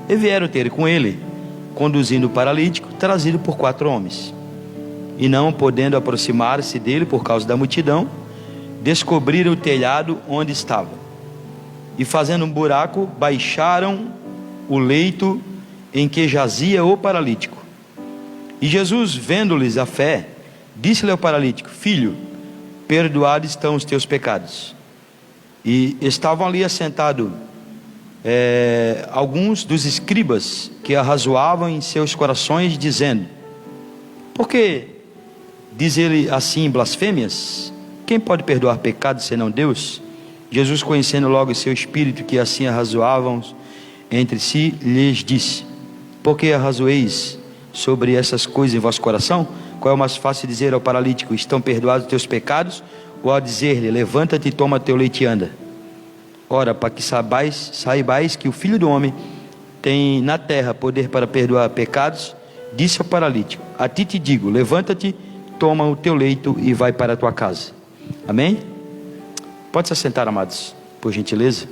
E vieram ter com ele, conduzindo o paralítico, trazido por 4 homens. E não podendo aproximar-se dele por causa da multidão, descobriram o telhado onde estava. E fazendo um buraco, baixaram o leito em que jazia o paralítico. E Jesus, vendo-lhes a fé, disse-lhe ao paralítico: filho, perdoados estão os teus pecados. E estavam ali assentados alguns dos escribas que arrazoavam em seus corações, dizendo: por que diz ele assim blasfêmias? Quem pode perdoar pecados senão Deus? Jesus, conhecendo logo em seu espírito que assim arrazoavam entre si, lhes disse: por que arrazoeis sobre essas coisas em vosso coração? Qual é o mais fácil de dizer ao paralítico: estão perdoados os teus pecados? Ou a dizer-lhe: levanta-te e toma teu leite e anda? Ora, para que saibais que o Filho do Homem tem na terra poder para perdoar pecados, disse ao paralítico: a ti te digo, levanta-te, toma o teu leito e vai para a tua casa. Amém? Pode se assentar, amados, por gentileza.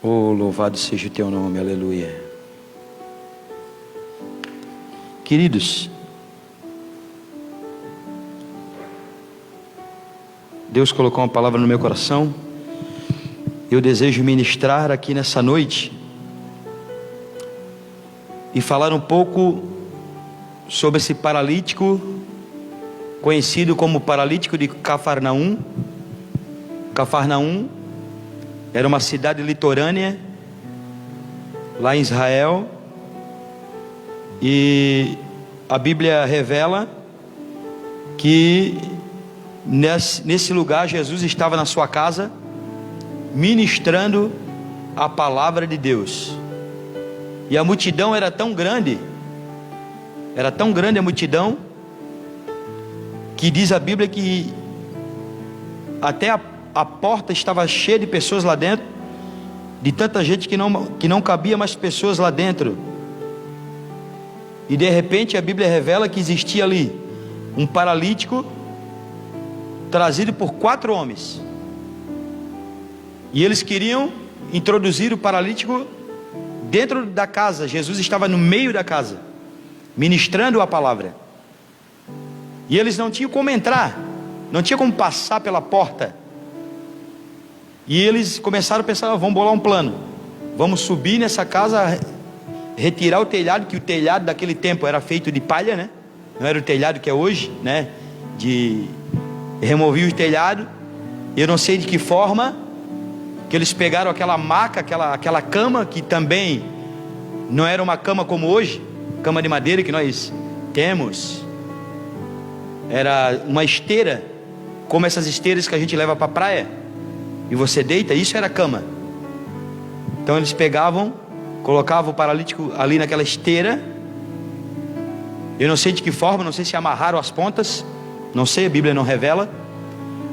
Oh, louvado seja o teu nome, aleluia. Queridos, Deus colocou uma palavra no meu coração. Eu desejo ministrar aqui nessa noite e falar um pouco sobre esse paralítico, conhecido como paralítico de Cafarnaum. Cafarnaum era uma cidade litorânea lá em Israel, e a Bíblia revela que nesse lugar Jesus estava na sua casa ministrando a palavra de Deus, e a multidão era tão grande a multidão, que diz a Bíblia que até a porta estava cheia de pessoas lá dentro, de tanta gente que não cabia mais pessoas lá dentro. E de repente a Bíblia revela que existia ali um paralítico trazido por 4 homens, e eles queriam introduzir o paralítico dentro da casa. Jesus estava no meio da casa, ministrando a palavra, e eles não tinham como entrar, não tinha como passar pela porta. E eles começaram a pensar: vamos bolar um plano, vamos subir nessa casa, retirar o telhado, que o telhado daquele tempo era feito de palha, né? Não era o telhado que é hoje, né? Remover o telhado. Eu não sei de que forma que eles pegaram aquela maca, aquela cama, que também não era uma cama como hoje, cama de madeira que nós temos. Era uma esteira, como essas esteiras que a gente leva para a praia, e você deita. Isso era cama. Então eles pegavam, colocavam o paralítico ali naquela esteira. Eu não sei de que forma, não sei se amarraram as pontas, não sei, a Bíblia não revela,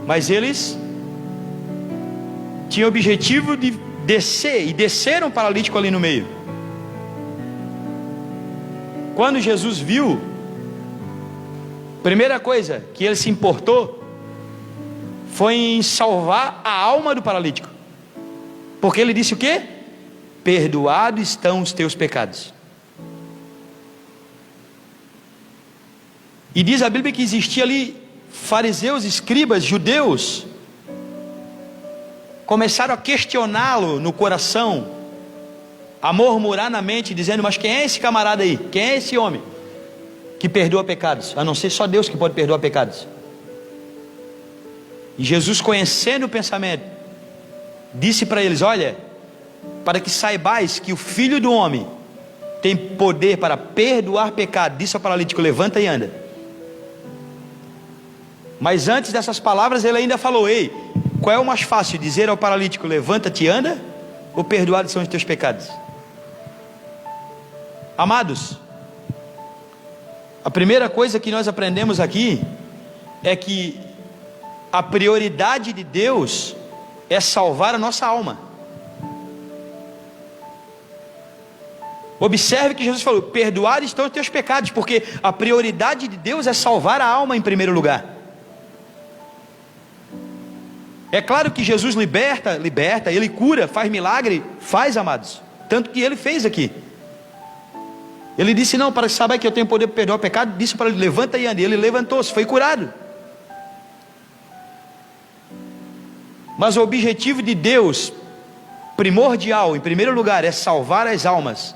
mas eles tinham o objetivo de descer, e desceram o paralítico ali no meio. Quando Jesus viu, primeira coisa que ele se importou foi em salvar a alma do paralítico, porque ele disse o quê? Perdoados estão os teus pecados. E diz a Bíblia que existia ali fariseus, escribas, judeus, começaram a questioná-lo no coração, a murmurar na mente, dizendo: mas quem é esse camarada aí? Quem é esse homem que perdoa pecados? A não ser só Deus que pode perdoar pecados. E Jesus, conhecendo o pensamento, disse para eles: olha, para que saibais que o Filho do Homem tem poder para perdoar pecado, disse ao paralítico: levanta e anda. Mas antes dessas palavras ele ainda falou: ei, qual é o mais fácil, dizer ao paralítico: levanta-te e anda, ou perdoados são os teus pecados? Amados, a primeira coisa que nós aprendemos aqui é que a prioridade de Deus é salvar a nossa alma. Observe que Jesus falou: perdoados estão os teus pecados, porque a prioridade de Deus é salvar a alma em primeiro lugar. É claro que Jesus liberta, Ele cura, faz milagre, faz, amados. Tanto que Ele fez aqui. Ele disse, não, para saber que eu tenho poder para perdoar o pecado, disse para ele, levanta e ande. Ele levantou-se, foi curado. Mas o objetivo de Deus, primordial, em primeiro lugar, é salvar as almas.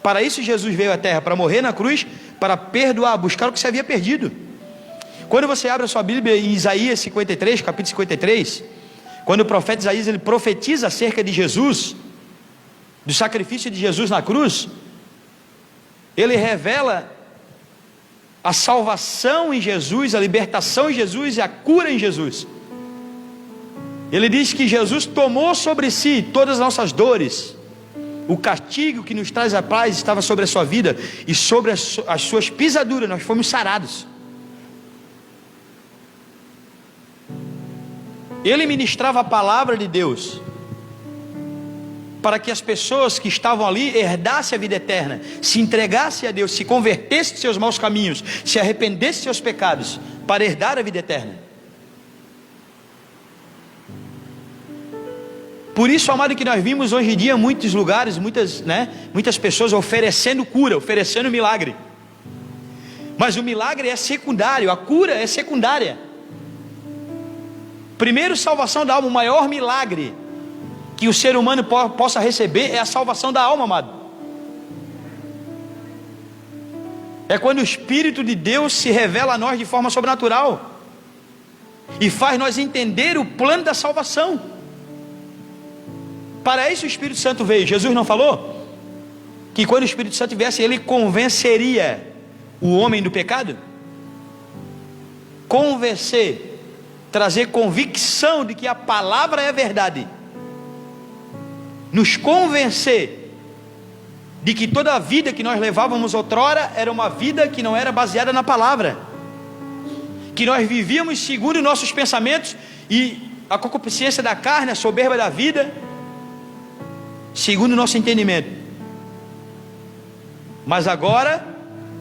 Para isso Jesus veio à terra, para morrer na cruz, para perdoar, buscar o que se havia perdido. Quando você abre a sua Bíblia em Isaías 53, capítulo 53, quando o profeta Isaías ele profetiza acerca de Jesus, do sacrifício de Jesus na cruz, ele revela a salvação em Jesus, a libertação em Jesus e a cura em Jesus. Ele diz que Jesus tomou sobre si todas as nossas dores, o castigo que nos traz a paz estava sobre a sua vida, e sobre as suas pisaduras nós fomos sarados. Ele ministrava a palavra de Deus, para que as pessoas que estavam ali herdassem a vida eterna, se entregassem a Deus, se convertessem de seus maus caminhos, se arrependessem de seus pecados, para herdar a vida eterna. Por isso, amado, que nós vimos hoje em dia muitos lugares, muitas pessoas oferecendo cura, oferecendo milagre. Mas o milagre é secundário, a cura é secundária. Primeiro, salvação da alma, o maior milagre que o ser humano possa receber é a salvação da alma, amado. É quando o Espírito de Deus se revela a nós de forma sobrenatural e faz nós entender o plano da salvação. Para isso o Espírito Santo veio. Jesus não falou que quando o Espírito Santo viesse, ele convenceria o homem do pecado? Convencer, trazer convicção de que a palavra é verdade, nos convencer de que toda a vida que nós levávamos outrora era uma vida que não era baseada na palavra, que nós vivíamos segundo nossos pensamentos e a concupiscência da carne, a soberba da vida, segundo o nosso entendimento. Mas agora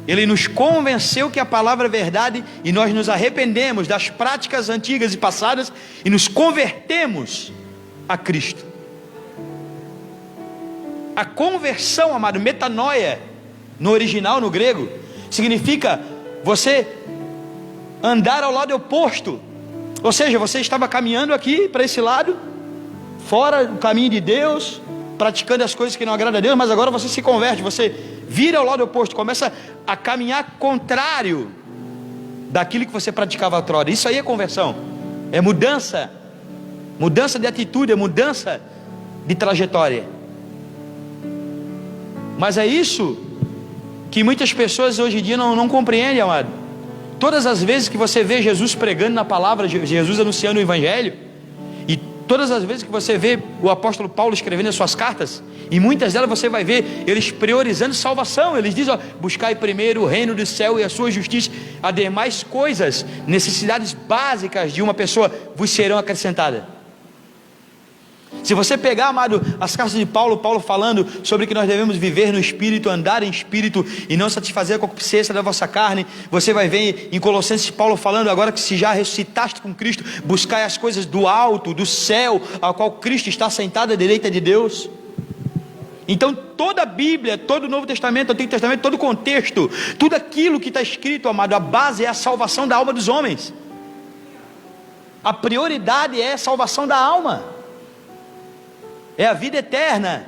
ele nos convenceu que a palavra é verdade, e nós nos arrependemos das práticas antigas e passadas e nos convertemos a Cristo. A conversão, amado, metanoia, no original, no grego, significa você andar ao lado oposto. Ou seja, você estava caminhando aqui para esse lado, fora do caminho de Deus, praticando as coisas que não agradam a Deus, mas agora você se converte, você vira ao lado oposto, começa a caminhar contrário daquilo que você praticava outrora. Isso aí é conversão, é mudança de atitude, é mudança de trajetória. Mas é isso que muitas pessoas hoje em dia não compreendem, amado. Todas as vezes que você vê Jesus pregando na palavra, Jesus anunciando o Evangelho, e todas as vezes que você vê o apóstolo Paulo escrevendo as suas cartas, e muitas delas você vai ver eles priorizando salvação. Eles dizem, buscai primeiro o reino do céu e a sua justiça, as demais coisas, necessidades básicas de uma pessoa vos serão acrescentadas. Se você pegar, amado, as cartas de Paulo falando sobre que nós devemos viver no Espírito, andar em Espírito e não satisfazer a concupiscência da vossa carne, você vai ver em Colossenses Paulo falando agora que se já ressuscitaste com Cristo, buscai as coisas do alto, do céu, ao qual Cristo está sentado à direita de Deus. Então toda a Bíblia, todo o Novo Testamento, Antigo Testamento, todo o contexto, tudo aquilo que está escrito, amado, a base é a salvação da alma dos homens. A prioridade é a salvação da alma, é a vida eterna.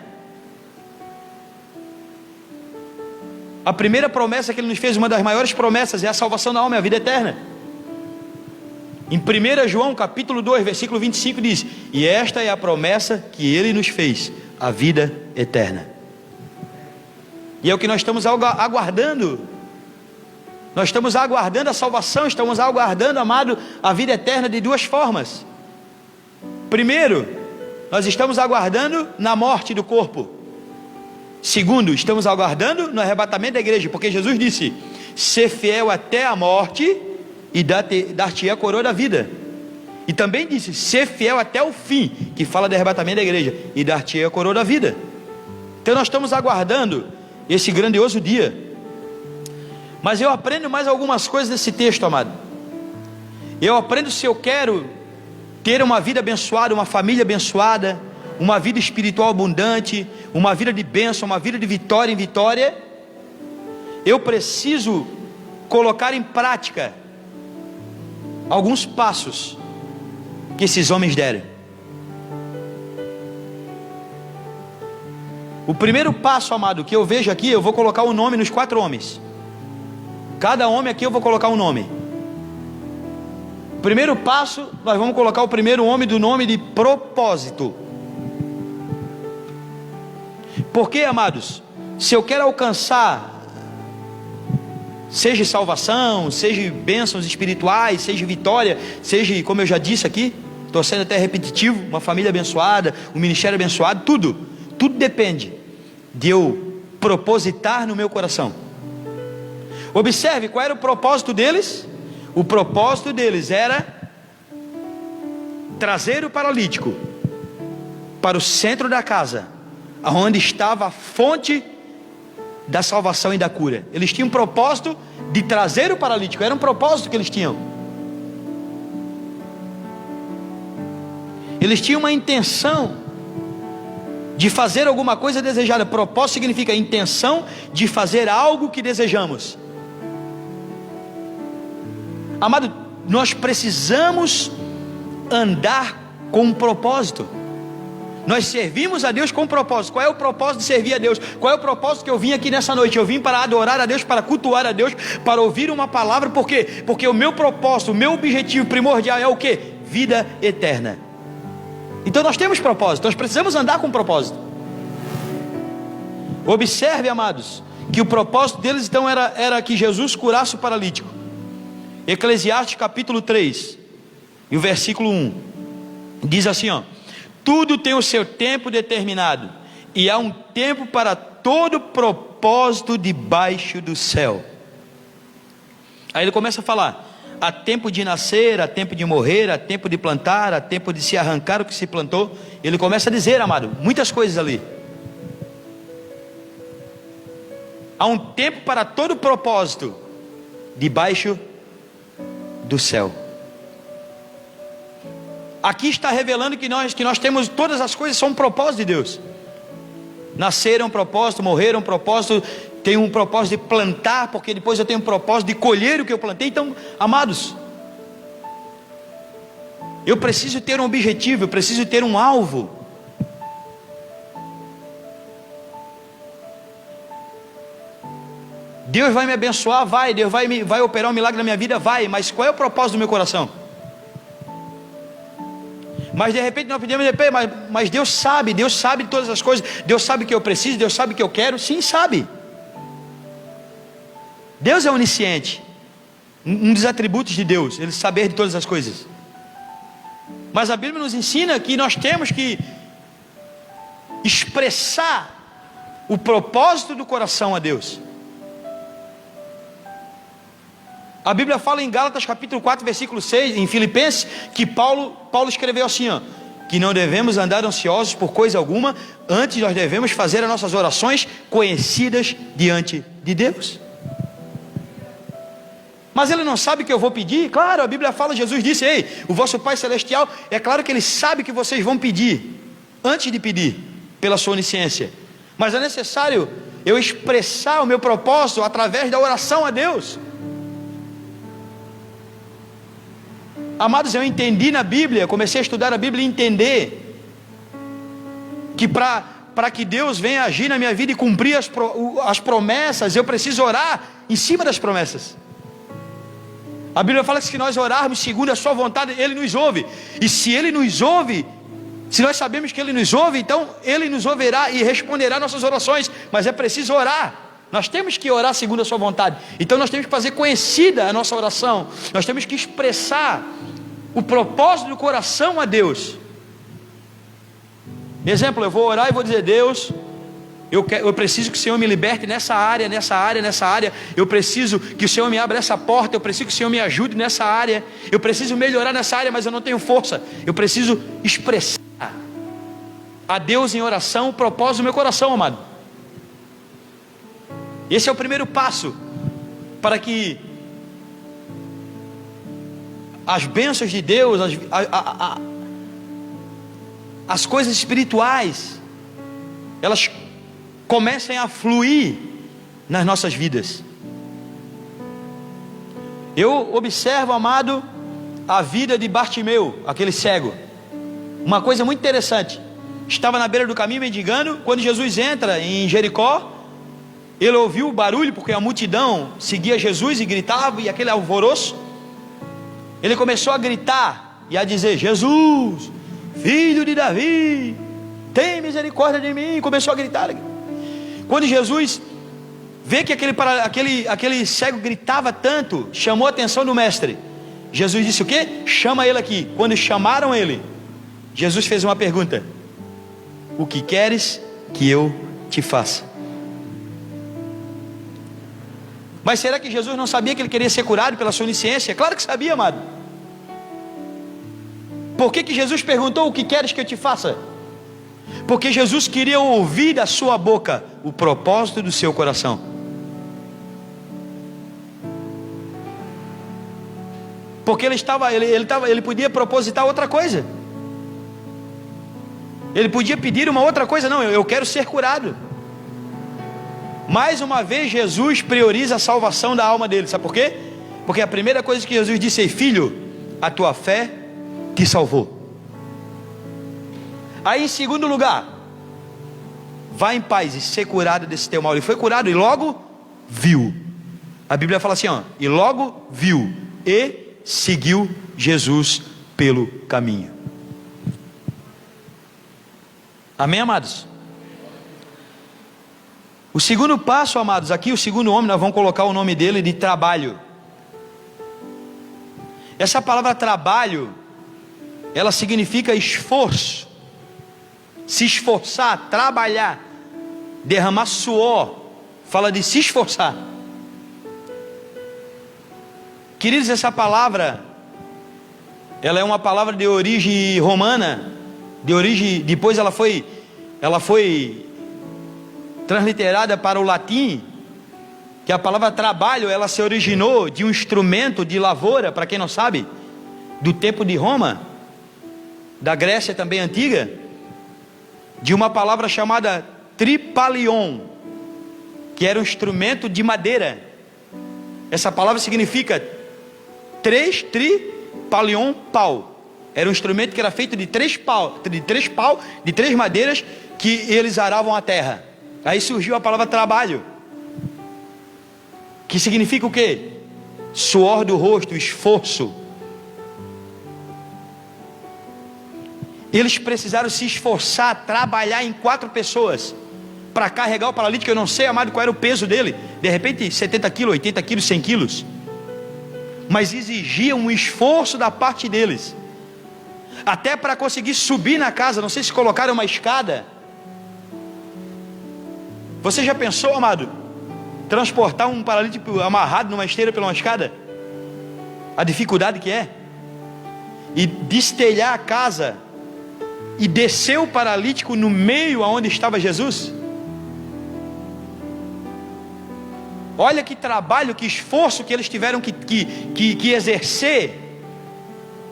A primeira promessa que ele nos fez, uma das maiores promessas, é a salvação da alma, é a vida eterna. Em 1 João capítulo 2, versículo 25 diz, e esta é a promessa que ele nos fez, a vida eterna. E é o que nós estamos aguardando. Nós estamos aguardando a salvação, estamos aguardando, amado, a vida eterna de duas formas. Primeiro, nós estamos aguardando na morte do corpo. Segundo, estamos aguardando no arrebatamento da igreja, porque Jesus disse, ser fiel até a morte e dar-te a coroa da vida. E também disse, ser fiel até o fim, que fala do arrebatamento da igreja, e dar-te a coroa da vida. Então nós estamos aguardando esse grandioso dia. Mas eu aprendo mais algumas coisas nesse texto, amado. Eu aprendo, se eu quero ter uma vida abençoada, uma família abençoada, uma vida espiritual abundante, uma vida de bênção, uma vida de vitória em vitória, eu preciso colocar em prática alguns passos que esses homens deram. O primeiro passo, amado, que eu vejo aqui, eu vou colocar o nome nos 4 homens. Cada homem aqui eu vou colocar um nome. O primeiro passo, nós vamos colocar o primeiro homem do nome de propósito. Porque, amados, se eu quero alcançar, seja salvação, seja bênçãos espirituais, seja vitória, seja, como eu já disse aqui, estou sendo até repetitivo, uma família abençoada, um ministério abençoado, tudo depende de eu propositar no meu coração. Observe qual era o propósito deles. O propósito deles era trazer o paralítico para o centro da casa, onde estava a fonte da salvação e da cura. Eles tinham um propósito de trazer o paralítico, era um propósito que eles tinham. Eles tinham uma intenção de fazer alguma coisa desejada. Propósito significa intenção de fazer algo que desejamos. Amado, nós precisamos andar com um propósito. Nós servimos a Deus com um propósito. Qual é o propósito de servir a Deus? Qual é o propósito que eu vim aqui nessa noite? Eu vim para adorar a Deus, para cultuar a Deus, para ouvir uma palavra. Por quê? Porque o meu propósito, o meu objetivo primordial é o quê? Vida eterna. Então nós temos propósito, nós precisamos andar com propósito. Observe, amados, que o propósito deles então era que Jesus curasse o paralítico. Eclesiastes capítulo 3 e o versículo 1 diz assim, ó: tudo tem o seu tempo determinado, e há um tempo para todo propósito debaixo do céu. Aí ele começa a falar: há tempo de nascer, há tempo de morrer, há tempo de plantar, há tempo de se arrancar o que se plantou. Ele começa a dizer, amado, muitas coisas ali. Há um tempo para todo propósito debaixo do céu. Aqui está revelando que nós temos todas as coisas, são um propósito de Deus. Nascer é um propósito, morrer é um propósito, tenho um propósito de plantar, porque depois eu tenho um propósito de colher o que eu plantei. Então, amados, eu preciso ter um objetivo, eu preciso ter um alvo. Deus vai me abençoar? Vai. Deus vai operar um milagre na minha vida? Vai. Mas qual é o propósito do meu coração? Mas de repente nós pedimos, mas Deus sabe de todas as coisas. Deus sabe o que eu preciso, Deus sabe o que eu quero. Sim, sabe. Deus é onisciente. Um dos atributos de Deus, Ele saber de todas as coisas. Mas a Bíblia nos ensina que nós temos que expressar o propósito do coração a Deus. A Bíblia fala em Gálatas capítulo 4 versículo 6, em Filipenses, que Paulo escreveu assim, ó: que não devemos andar ansiosos por coisa alguma, antes nós devemos fazer as nossas orações conhecidas diante de Deus. Mas ele não sabe o que eu vou pedir? Claro, a Bíblia fala, Jesus disse: ei, o vosso Pai Celestial, é claro que Ele sabe o que vocês vão pedir, antes de pedir, pela sua onisciência. Mas é necessário eu expressar o meu propósito através da oração a Deus. Amados, eu entendi na Bíblia, comecei a estudar a Bíblia e entender que para que Deus venha agir na minha vida e cumprir as promessas, eu preciso orar em cima das promessas. A Bíblia fala que se nós orarmos segundo a sua vontade, Ele nos ouve. E se Ele nos ouve, se nós sabemos que Ele nos ouve, então Ele nos ouvirá e responderá nossas orações. Mas é preciso orar. Nós temos que orar segundo a sua vontade. Então nós temos que fazer conhecida a nossa oração. Nós temos que expressar o propósito do coração a Deus. Exemplo, eu vou orar e vou dizer: Deus, eu preciso que o Senhor me liberte nessa área. Eu preciso que o Senhor me abra essa porta. Eu preciso que o Senhor me ajude nessa área. Eu preciso melhorar nessa área, mas eu não tenho força. Eu preciso expressar a Deus em oração o propósito do meu coração, amado. Esse é o primeiro passo para que as bênçãos de Deus, as coisas espirituais, elas comecem a fluir nas nossas vidas. Eu observo, amado, a vida de Bartimeu, aquele cego. Uma coisa muito interessante: estava na beira do caminho mendigando. Quando Jesus entra em Jericó, ele ouviu o barulho, porque a multidão seguia Jesus e gritava, e aquele alvoroço. Ele começou a gritar e a dizer: Jesus, filho de Davi, tem misericórdia de mim. Começou a gritar. Quando Jesus vê que aquele cego gritava tanto, chamou a atenção do mestre. Jesus disse o quê? Chama ele aqui. Quando chamaram ele, Jesus fez uma pergunta: o que queres que eu te faça? Mas será que Jesus não sabia que ele queria ser curado pela sua onisciência? Claro que sabia, amado. Por que Jesus perguntou: o que queres que eu te faça? Porque Jesus queria ouvir da sua boca o propósito do seu coração. Porque ele podia propositar outra coisa. Ele podia pedir uma outra coisa. Não, eu quero ser curado. Mais uma vez Jesus prioriza a salvação da alma dele. Sabe por quê? Porque a primeira coisa que Jesus disse é: filho, a tua fé te salvou. Aí em segundo lugar, vá em paz e ser curado desse teu mal. Ele foi curado e logo viu. A Bíblia fala assim, ó, e logo viu e seguiu Jesus pelo caminho. Amém, amados? O segundo passo, amados, aqui o segundo homem, nós vamos colocar o nome dele de trabalho. Essa palavra trabalho, ela significa esforço, se esforçar, trabalhar, derramar suor, fala de se esforçar. Queridos, essa palavra, ela é uma palavra de origem romana, depois ela foi transliterada para o latim, que a palavra trabalho, ela se originou de um instrumento de lavoura, para quem não sabe, do tempo de Roma, da Grécia também antiga, de uma palavra chamada tripalion, que era um instrumento de madeira. Essa palavra significa tripalion, pau. Era um instrumento que era feito de três madeiras que eles aravam a terra. Aí surgiu a palavra trabalho, que significa o quê? Suor do rosto, esforço. Eles precisaram se esforçar, trabalhar em 4 pessoas para carregar o paralítico. Eu não sei, amado, qual era o peso dele. De repente 70 quilos, 80 quilos, 100 quilos. Mas exigia um esforço da parte deles, até para conseguir subir na casa. Não sei se colocaram uma escada. Você já pensou, amado, transportar um paralítico amarrado numa esteira pela uma escada? A dificuldade que é. E destelhar a casa e descer o paralítico no meio aonde estava Jesus. Olha que trabalho, que esforço que eles tiveram que exercer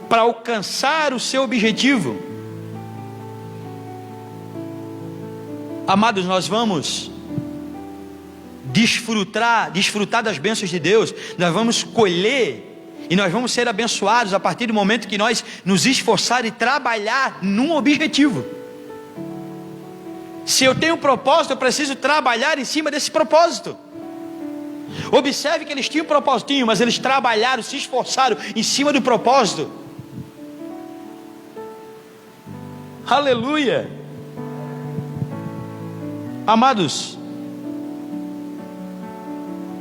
para alcançar o seu objetivo. Amados, nós vamos desfrutar das bênçãos de Deus. Nós vamos colher e nós vamos ser abençoados a partir do momento que nós nos esforçar e trabalhar num objetivo. Se eu tenho um propósito, eu preciso trabalhar em cima desse propósito. Observe que eles tinham um propósito, mas eles trabalharam, se esforçaram em cima do propósito. Aleluia. Amados,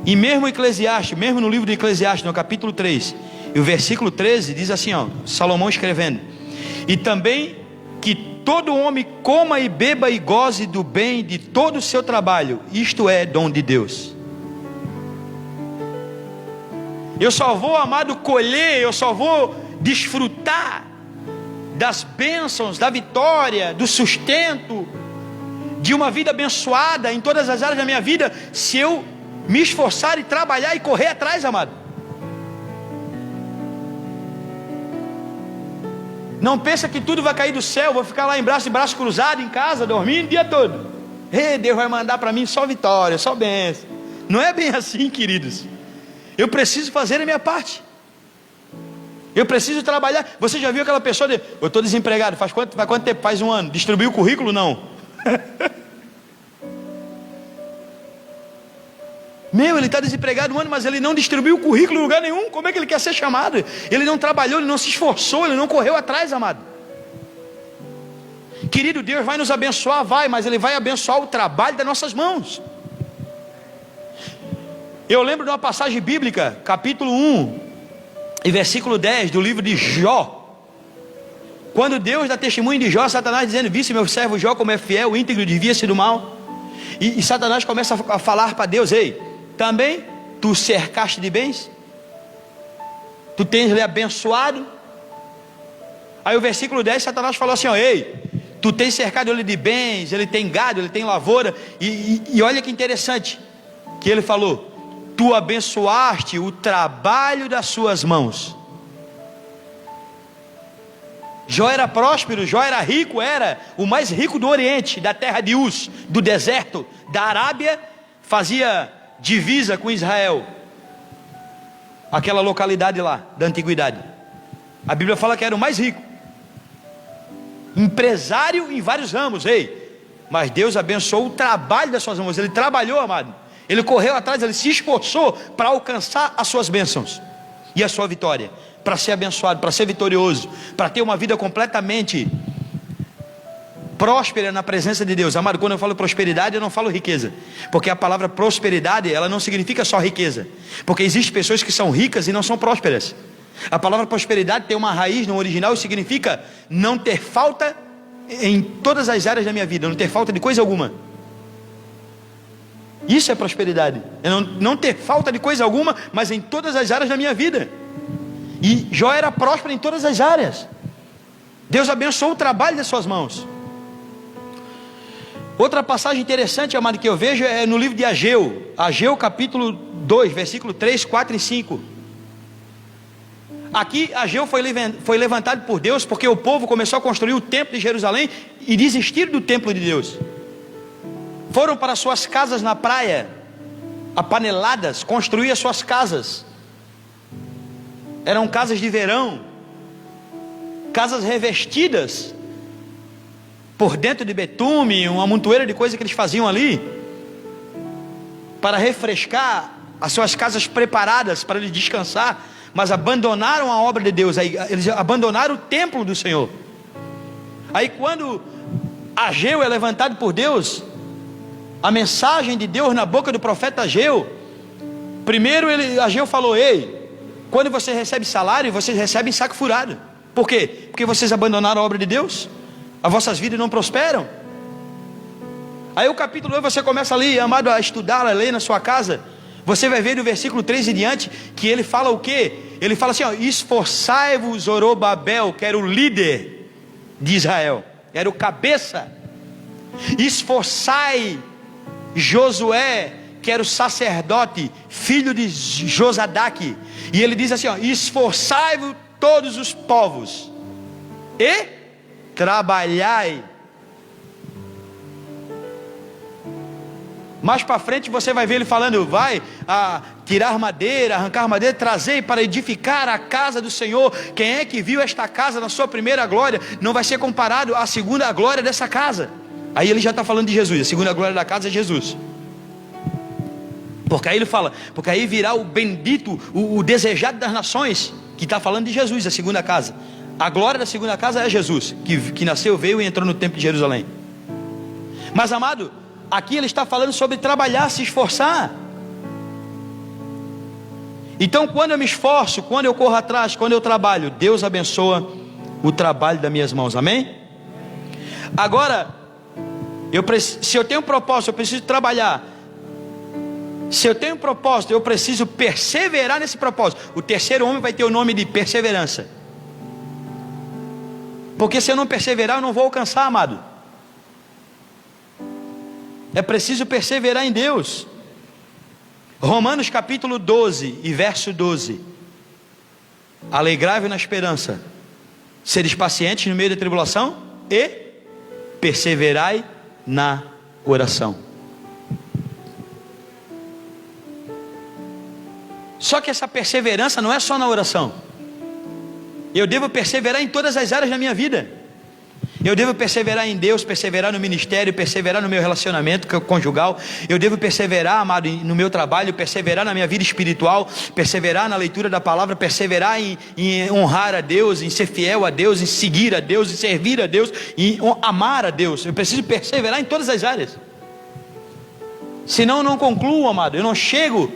e mesmo Eclesiastes, mesmo no livro de Eclesiastes, no capítulo 3, e o versículo 13, diz assim, ó, Salomão escrevendo: e também que todo homem coma e beba e goze do bem de todo o seu trabalho, isto é dom de Deus. Eu só vou, amado, colher, eu só vou desfrutar das bênçãos, da vitória, do sustento, de uma vida abençoada em todas as áreas da minha vida, se eu me esforçar e trabalhar e correr atrás, amado. Não pensa que tudo vai cair do céu, vou ficar lá em braço cruzado em casa, dormindo o dia todo. Deus vai mandar para mim só vitória, só bênção. Não é bem assim, queridos. Eu preciso fazer a minha parte. Eu preciso trabalhar. Você já viu aquela pessoa eu estou desempregado, faz quanto tempo? Faz um ano. Distribuiu o currículo? Não. Ele está desempregado um ano, mas ele não distribuiu o currículo em lugar nenhum. Como é que ele quer ser chamado? Ele não trabalhou, ele não se esforçou, ele não correu atrás, amado. Querido, Deus vai nos abençoar, mas Ele vai abençoar o trabalho das nossas mãos. Eu lembro de uma passagem bíblica, capítulo 1 e versículo 10 do livro de Jó. Quando Deus dá testemunho de Jó, Satanás dizendo: visse meu servo Jó como é fiel, íntegro, desvia-se do mal. E Satanás começa a falar para Deus: ei, também tu cercaste de bens? Tu tens lhe abençoado? Aí o versículo 10, Satanás falou assim: ei, tu tens cercado ele de bens, ele tem gado, ele tem lavoura. E olha que interessante, que ele falou: tu abençoaste o trabalho das suas mãos. Jó era próspero, Jó era rico, era o mais rico do Oriente, da terra de Uz, do deserto, da Arábia, fazia divisa com Israel, aquela localidade lá, da antiguidade. A Bíblia fala que era o mais rico, empresário em vários ramos, mas Deus abençoou o trabalho das suas mãos. Ele trabalhou, amado, ele correu atrás, ele se esforçou para alcançar as suas bênçãos e a sua vitória, para ser abençoado, para ser vitorioso, para ter uma vida completamente próspera na presença de Deus. Amado, quando eu falo prosperidade, eu não falo riqueza, porque a palavra prosperidade, ela não significa só riqueza, porque existem pessoas que são ricas e não são prósperas. A palavra prosperidade tem uma raiz no original e significa não ter falta em todas as áreas da minha vida, não ter falta de coisa alguma. Isso é prosperidade, é não ter falta de coisa alguma, mas em todas as áreas da minha vida. E Jó era próspero em todas as áreas. Deus abençoou o trabalho das suas mãos. Outra passagem interessante, amado, que eu vejo é no livro de Ageu, capítulo 2, versículo 3, 4 e 5. Aqui Ageu foi levantado por Deus, porque o povo começou a construir o templo de Jerusalém e desistiram do templo de Deus. Foram para suas casas na praia, apaneladas, construir as suas casas. Eram casas de verão, casas revestidas por dentro de betume, uma montoeira de coisa que eles faziam ali, para refrescar as suas casas preparadas para eles descansar, mas abandonaram a obra de Deus, eles abandonaram o templo do Senhor. Aí quando Ageu é levantado por Deus, a mensagem de Deus na boca do profeta Ageu, primeiro Ageu falou: ei, quando você recebe salário, vocês recebem saco furado. Por quê? Porque vocês abandonaram a obra de Deus, as vossas vidas não prosperam. Aí o capítulo 2 você começa ali, amado, a estudar, a ler na sua casa. Você vai ver no versículo 3 e diante, que ele fala o quê? Ele fala assim: esforçai-vos, Zorobabel, que era o líder de Israel, era o cabeça. Esforçai, Josué, que era o sacerdote, filho de Josadaque. E ele diz assim: esforçai-vos todos os povos e trabalhai. Mais para frente você vai ver ele falando: vai tirar madeira, arrancar madeira, trazer para edificar a casa do Senhor. Quem é que viu esta casa na sua primeira glória? Não vai ser comparado à segunda glória dessa casa. Aí ele já está falando de Jesus. A segunda glória da casa é Jesus. Porque aí ele fala: porque aí virá o bendito, o desejado das nações, que está falando de Jesus, a segunda casa. A glória da segunda casa é Jesus, que nasceu, veio e entrou no templo de Jerusalém. Mas amado, aqui ele está falando sobre trabalhar, se esforçar. Então quando eu me esforço, quando eu corro atrás, quando eu trabalho, Deus abençoa o trabalho das minhas mãos, amém? Agora, se eu tenho um propósito, eu preciso trabalhar. Se eu tenho um propósito, eu preciso perseverar nesse propósito. O terceiro homem vai ter o nome de perseverança. Porque se eu não perseverar, eu não vou alcançar, amado. É preciso perseverar em Deus. Romanos capítulo 12 e verso 12. Alegrai-vos na esperança, Seres pacientes no meio da tribulação e perseverai na oração. Só que essa perseverança não é só na oração. Eu devo perseverar em todas as áreas da minha vida. Eu devo perseverar em Deus, perseverar no ministério, perseverar no meu relacionamento conjugal. Eu devo perseverar, amado, no meu trabalho, perseverar na minha vida espiritual, perseverar na leitura da palavra, perseverar em honrar a Deus, em ser fiel a Deus, em seguir a Deus, em servir a Deus, em amar a Deus. Eu preciso perseverar em todas as áreas. Senão eu não concluo, amado. Eu não chego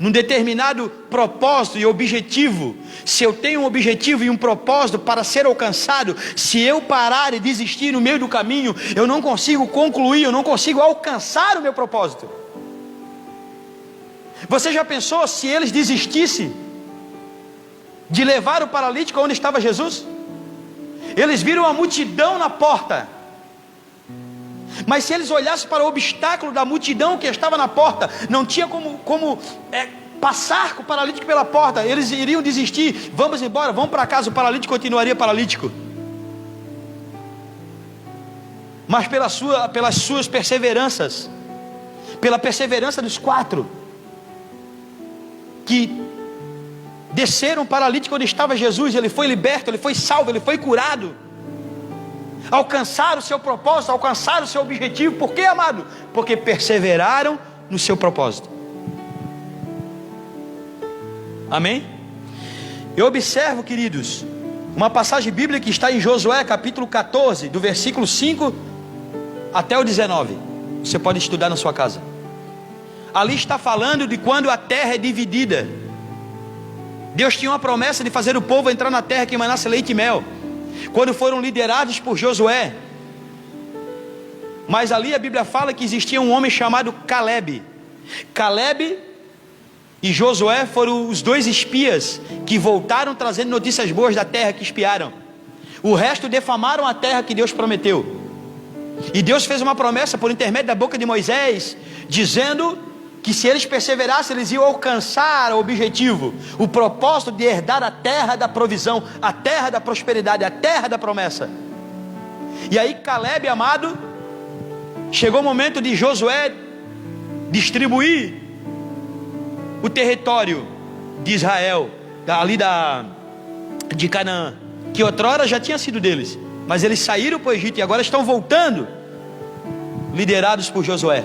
num determinado propósito e objetivo. Se eu tenho um objetivo e um propósito para ser alcançado, se eu parar e desistir no meio do caminho, eu não consigo concluir, eu não consigo alcançar o meu propósito. Você já pensou se eles desistissem de levar o paralítico onde estava Jesus? Eles viram a multidão na porta, mas se eles olhassem para o obstáculo da multidão que estava na porta, não tinha como passar com o paralítico pela porta, eles iriam desistir. Vamos embora, vamos para casa, o paralítico continuaria paralítico. Mas pelas suas perseveranças, pela perseverança dos 4 que desceram paralítico onde estava Jesus, ele foi liberto, ele foi salvo, ele foi curado, alcançaram o seu propósito, alcançaram o seu objetivo. Por quê, amado? Porque perseveraram no seu propósito. Amém? Eu observo, queridos, uma passagem bíblica que está em Josué capítulo 14, do versículo 5 até o 19. Você pode estudar na sua casa. Ali está falando de quando a terra é dividida. Deus tinha uma promessa de fazer o povo entrar na terra que emanasse leite e mel, quando foram liderados por Josué. Mas ali a Bíblia fala que existia um homem chamado Caleb. Caleb e Josué foram os 2 espias que voltaram trazendo notícias boas da terra que espiaram. O resto defamaram a terra que Deus prometeu. E Deus fez uma promessa por intermédio da boca de Moisés, dizendo que se eles perseverassem, eles iam alcançar o objetivo, o propósito de herdar a terra da provisão, a terra da prosperidade, a terra da promessa. E aí Caleb, amado, chegou o momento de Josué distribuir o território de Israel, ali de Canaã, que outrora já tinha sido deles, mas eles saíram para o Egito e agora estão voltando, liderados por Josué.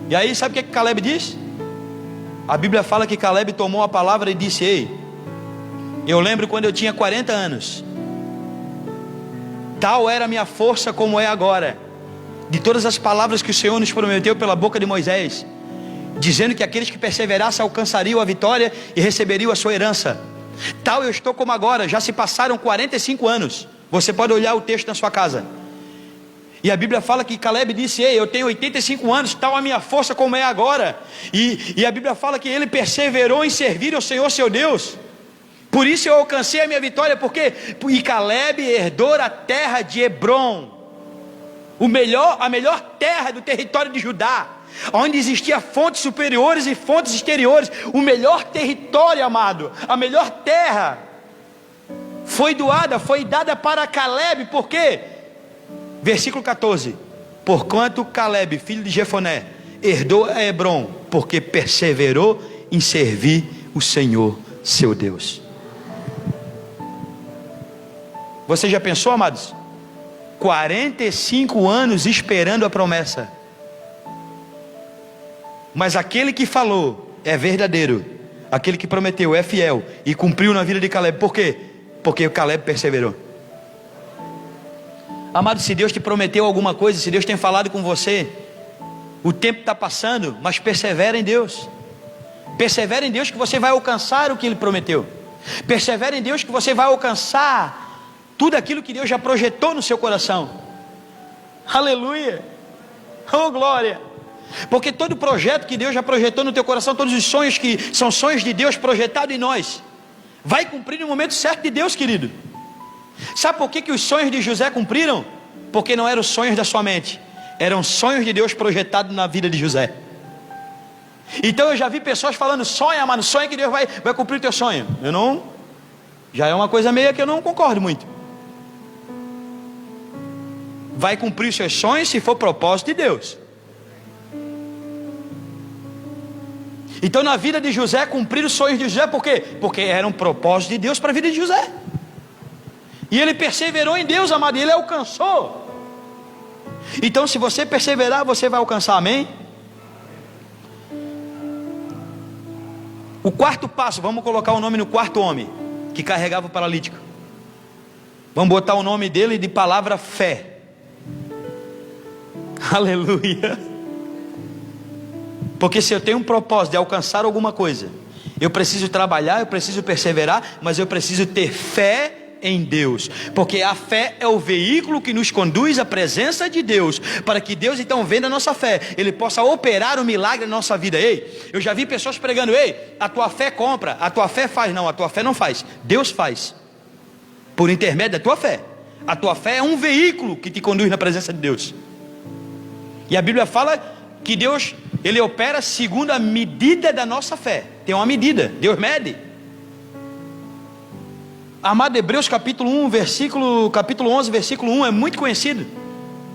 E aí sabe o que Caleb diz? A Bíblia fala que Caleb tomou a palavra e disse: ei, eu lembro quando eu tinha 40 anos, tal era a minha força como é agora, de todas as palavras que o Senhor nos prometeu pela boca de Moisés, dizendo que aqueles que perseverassem alcançariam a vitória e receberiam a sua herança. Tal eu estou como agora, já se passaram 45 anos. Você pode olhar o texto na sua casa. E a Bíblia fala que Caleb disse: ei, eu tenho 85 anos, tal a minha força como é agora. E a Bíblia fala que ele perseverou em servir ao Senhor seu Deus. Por isso eu alcancei a minha vitória. Por quê? E Caleb herdou a terra de Hebrom, a melhor terra do território de Judá, onde existia fontes superiores e fontes exteriores. O melhor território, amado, a melhor terra foi dada para Caleb. Por quê? Versículo 14: porquanto Caleb, filho de Jefoné, herdou a Hebrom, porque perseverou em servir o Senhor seu Deus. Você já pensou, amados? 45 anos esperando a promessa, mas aquele que falou é verdadeiro, aquele que prometeu é fiel e cumpriu na vida de Caleb. Por quê? Porque o Caleb perseverou. Amado, se Deus te prometeu alguma coisa, se Deus tem falado com você, o tempo está passando, mas persevera em Deus. Persevera em Deus que você vai alcançar o que Ele prometeu. Persevera em Deus que você vai alcançar tudo aquilo que Deus já projetou no seu coração. Aleluia! Oh glória! Porque todo projeto que Deus já projetou no teu coração, todos os sonhos que são sonhos de Deus projetados em nós, vai cumprir no momento certo de Deus, querido. Sabe por que os sonhos de José cumpriram? Porque não eram sonhos da sua mente, eram sonhos de Deus projetados na vida de José. Então eu já vi pessoas falando: sonha, mano, sonha que Deus vai cumprir o teu sonho. Eu Já é uma coisa meio que eu não concordo muito. Vai cumprir os seus sonhos se for propósito de Deus. Então na vida de José, cumprir os sonhos de José, por quê? Porque era um propósito de Deus para a vida de José. E ele perseverou em Deus, amado, e ele alcançou. Então se você perseverar, você vai alcançar, amém? O quarto passo, vamos colocar o nome no quarto homem que carregava o paralítico. Vamos botar o nome dele de palavra fé. Aleluia. Porque se eu tenho um propósito de alcançar alguma coisa, eu preciso trabalhar, eu preciso perseverar, mas eu preciso ter fé em Deus, porque a fé é o veículo que nos conduz à presença de Deus, para que Deus então vendo a nossa fé, Ele possa operar o milagre na nossa vida. Ei, eu já vi pessoas pregando, ei, a tua fé compra, a tua fé faz. Não, a tua fé não faz, Deus faz, por intermédio da tua fé. A tua fé é um veículo que te conduz na presença de Deus. E a Bíblia fala que Deus, Ele opera segundo a medida da nossa fé. Tem uma medida, Deus mede. Amado, Hebreus capítulo 11, versículo 1 é muito conhecido.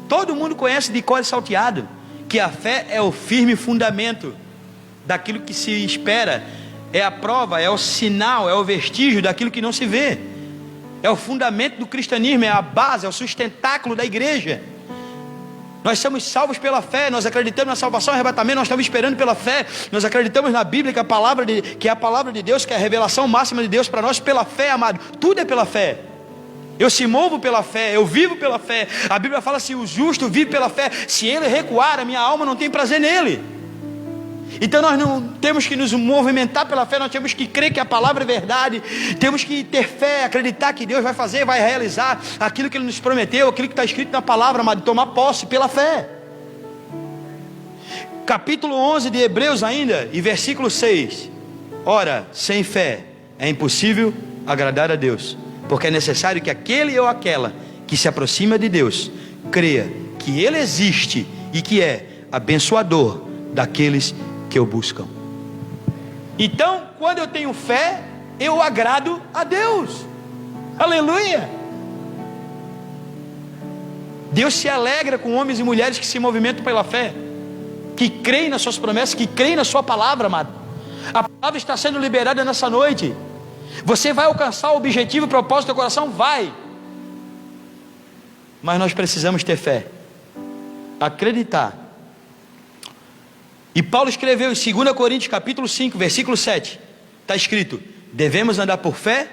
Todo mundo conhece de cor e salteado, que a fé é o firme fundamento daquilo que se espera, é a prova, é o sinal, é o vestígio daquilo que não se vê. É o fundamento do cristianismo, é a base, é o sustentáculo da igreja. Nós somos salvos pela fé, nós acreditamos na salvação e arrebatamento, nós estamos esperando pela fé, nós acreditamos na Bíblia, que é a palavra de Deus, que é a revelação máxima de Deus para nós, pela fé, amado. Tudo é pela fé. Eu se movo pela fé, eu vivo pela fé. A Bíblia fala: se o justo vive pela fé, se ele recuar, a minha alma não tem prazer nele. Então nós não temos que nos movimentar pela fé, nós temos que crer que a palavra é verdade, temos que ter fé, acreditar que Deus vai fazer, vai realizar aquilo que Ele nos prometeu, aquilo que está escrito na palavra, amado, tomar posse pela fé. Capítulo 11 de Hebreus ainda, e versículo 6. Ora, sem fé é impossível agradar a Deus, porque é necessário que aquele ou aquela que se aproxima de Deus creia que Ele existe e que é abençoador daqueles que o buscam. Então, quando eu tenho fé, eu agrado a Deus. Aleluia. Deus se alegra com homens e mulheres que se movimentam pela fé, que creem nas suas promessas, que creem na sua palavra, amado. A palavra está sendo liberada nessa noite. Você vai alcançar o objetivo e o propósito do teu coração? Vai. Mas nós precisamos ter fé, acreditar. E Paulo escreveu em 2 Coríntios capítulo 5, versículo 7, está escrito: devemos andar por fé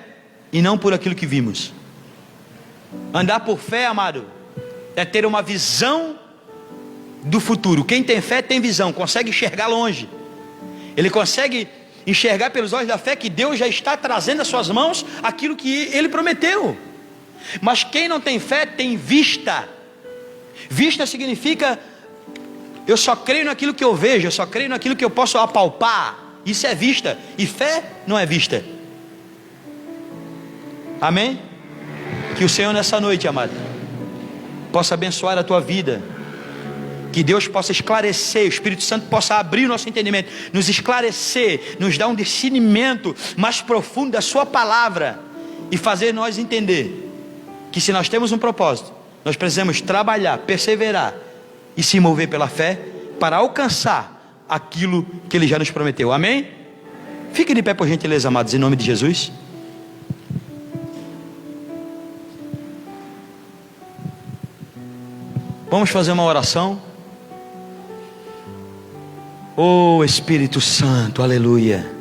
e não por aquilo que vimos. Andar por fé, amado, é ter uma visão do futuro. Quem tem fé tem visão, consegue enxergar longe. Ele consegue enxergar pelos olhos da fé que Deus já está trazendo às suas mãos aquilo que Ele prometeu. Mas quem não tem fé tem vista. Vista significa: eu só creio naquilo que eu vejo, eu só creio naquilo que eu posso apalpar. Isso é vista, e fé não é vista. Amém? Que o Senhor nessa noite, amado, possa abençoar a tua vida, que Deus possa esclarecer, o Espírito Santo possa abrir o nosso entendimento, nos esclarecer, nos dar um discernimento mais profundo da sua palavra, e fazer nós entender que se nós temos um propósito, nós precisamos trabalhar, perseverar e se mover pela fé para alcançar aquilo que Ele já nos prometeu. Amém? Fique de pé, por gentileza, amados, em nome de Jesus. Vamos fazer uma oração. Oh Espírito Santo, aleluia.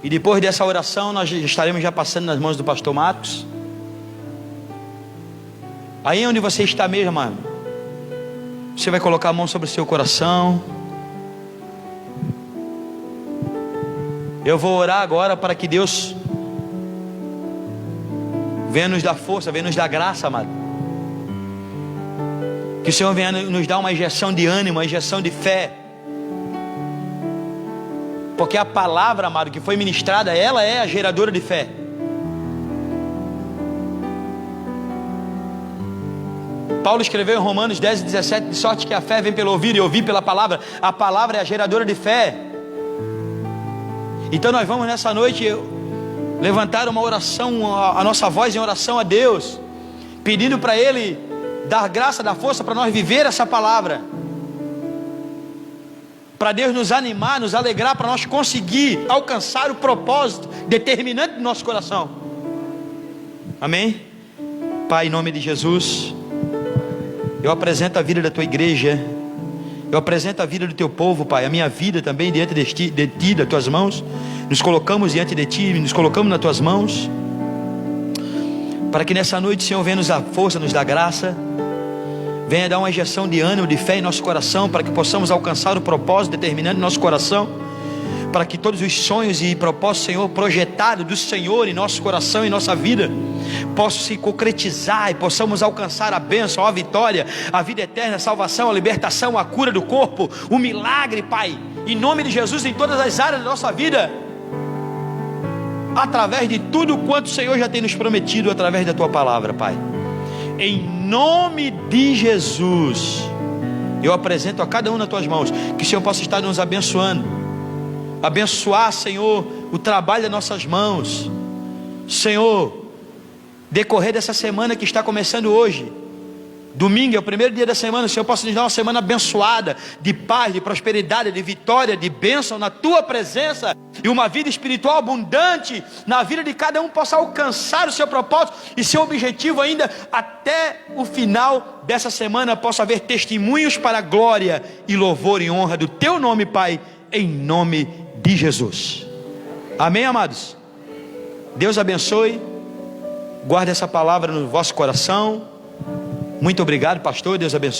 E depois dessa oração nós estaremos já passando nas mãos do pastor Marcos. Aí onde você está mesmo, amado, você vai colocar a mão sobre o seu coração. Eu vou orar agora para que Deus venha nos dar força, venha nos dar graça, amado. Que o Senhor venha nos dar uma injeção de ânimo, uma injeção de fé. Porque a palavra, amado, que foi ministrada, ela é a geradora de fé. Paulo escreveu em Romanos 10, 17, de sorte que a fé vem pelo ouvir e ouvir pela palavra. A palavra é a geradora de fé. Então nós vamos nessa noite levantar uma oração, a nossa voz em oração a Deus, pedindo para Ele dar graça, dar força para nós viver essa palavra, para Deus nos animar, nos alegrar, para nós conseguir alcançar o propósito determinante do nosso coração. Amém? Pai, em nome de Jesus, eu apresento a vida da tua igreja, eu apresento a vida do teu povo, Pai, a minha vida também diante de ti, das tuas mãos. Nos colocamos diante de ti, nos colocamos nas tuas mãos, para que nessa noite, Senhor, venha nos dar força, nos dar graça, venha dar uma injeção de ânimo, de fé em nosso coração, para que possamos alcançar o propósito determinante do nosso coração, para que todos os sonhos e propósitos, Senhor, projetados do Senhor em nosso coração, em nossa vida, possam se concretizar e possamos alcançar a bênção, a vitória, a vida eterna, a salvação, a libertação, a cura do corpo, o milagre, Pai, em nome de Jesus, em todas as áreas da nossa vida, através de tudo quanto o Senhor já tem nos prometido, através da tua palavra, Pai. Em nome de Jesus, eu apresento a cada um nas tuas mãos, que o Senhor possa estar nos abençoando, abençoar, Senhor, o trabalho das nossas mãos, Senhor, decorrer dessa semana que está começando hoje, domingo é o primeiro dia da semana, o Senhor possa nos dar uma semana abençoada, de paz, de prosperidade, de vitória, de bênção na tua presença, e uma vida espiritual abundante na vida de cada um, possa alcançar o seu propósito e seu objetivo ainda até o final dessa semana, possa haver testemunhos para a glória e louvor e honra do teu nome, Pai, em nome de Jesus. Amém, amados? Deus abençoe, guarde essa palavra no vosso coração. Muito obrigado, pastor, Deus abençoe.